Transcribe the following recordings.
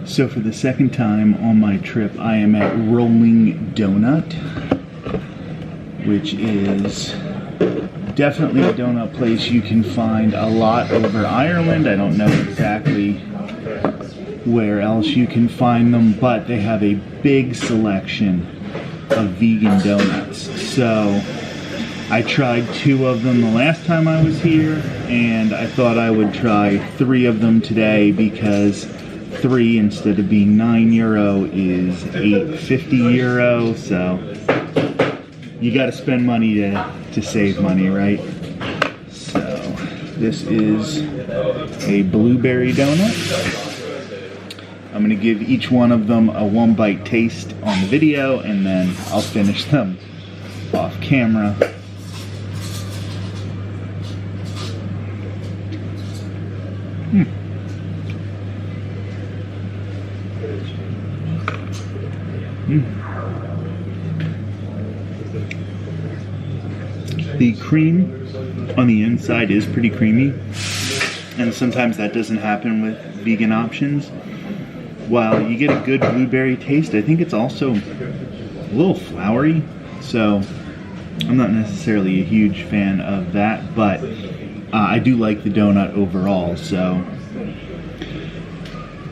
So for the second time on my trip, I am at Rolling Donut, which is definitely a donut place you can find a lot over Ireland. I don't know exactly where else you can find them, but they have a big selection of vegan donuts. So I tried 2 of them the last time I was here, and I thought I would try 3 of them today because 3 instead of being €9 is €8.50, so you got to spend money to save money, right? So this is a blueberry donut. I'm going to give each one of them a 1-bite taste on the video, and then I'll finish them off camera. The cream on the inside is pretty creamy, and sometimes that doesn't happen with vegan options. While you get a good blueberry taste, I think it's also a little floury, so I'm not necessarily a huge fan of that, but I do like the donut overall, so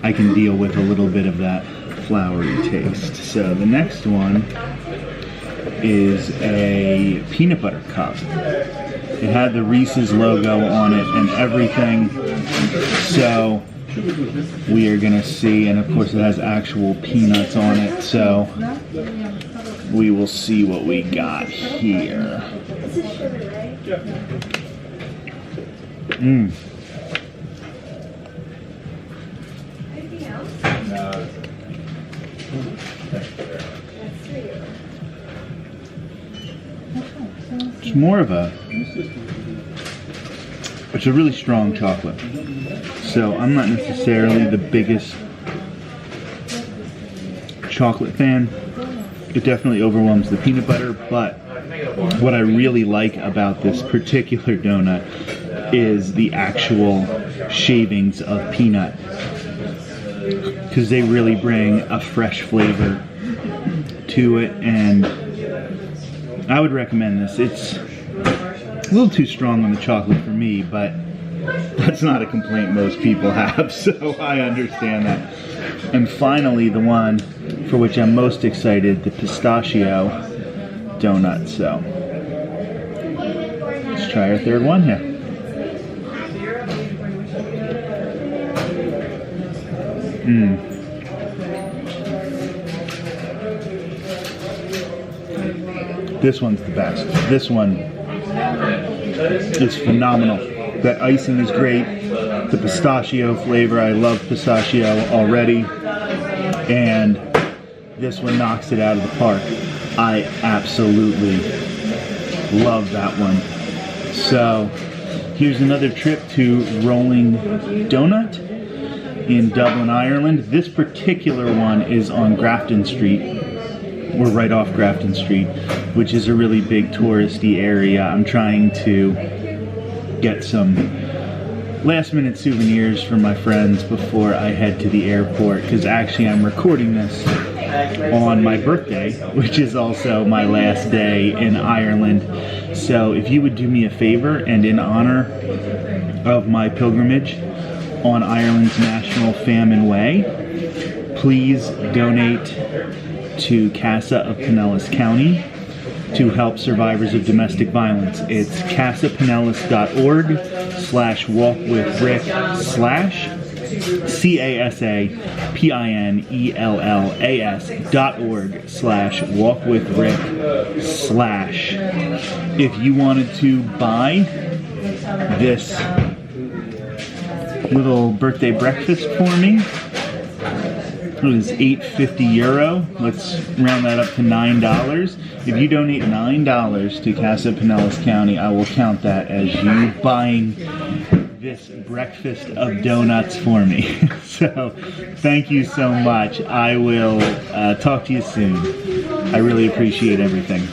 I can deal with a little bit of that floury taste. So the next one is a peanut butter cup. It had the Reese's logo on it and everything, so we are gonna see, and of course it has actual peanuts on it, so we will see what we got here. It's more of it's a really strong chocolate. So I'm not necessarily the biggest chocolate fan. It definitely overwhelms the peanut butter, but what I really like about this particular donut is the actual shavings of peanut, because they really bring a fresh flavor to it, and I would recommend this. It's a little too strong on the chocolate for me, but that's not a complaint most people have, so I understand that. And finally, the one for which I'm most excited, the pistachio donut. So let's try our third one here. This one's the best. This one is phenomenal. That icing is great. The pistachio flavor, I love pistachio already. And this one knocks it out of the park. I absolutely love that one. So here's another trip to Rolling Donut in Dublin, Ireland. This particular one is on Grafton Street. We're right off Grafton Street, which is a really big touristy area. I'm trying to get some last minute souvenirs for my friends before I head to the airport, because actually I'm recording this on my birthday, which is also my last day in Ireland. So if you would do me a favor, and in honor of my pilgrimage on Ireland's National Famine Way, please donate to Casa of Pinellas County to help survivors of domestic violence. It's casapinellas.org/walkwithrick/ CASAPINELLAS.org/walkwithrick/ if you wanted to buy this little birthday breakfast for me. It was €8.50. Let's round that up to $9. If you donate $9 to Casa Pinellas County, I will count that as you buying this breakfast of donuts for me. So thank you so much. I will talk to you soon. I really appreciate everything.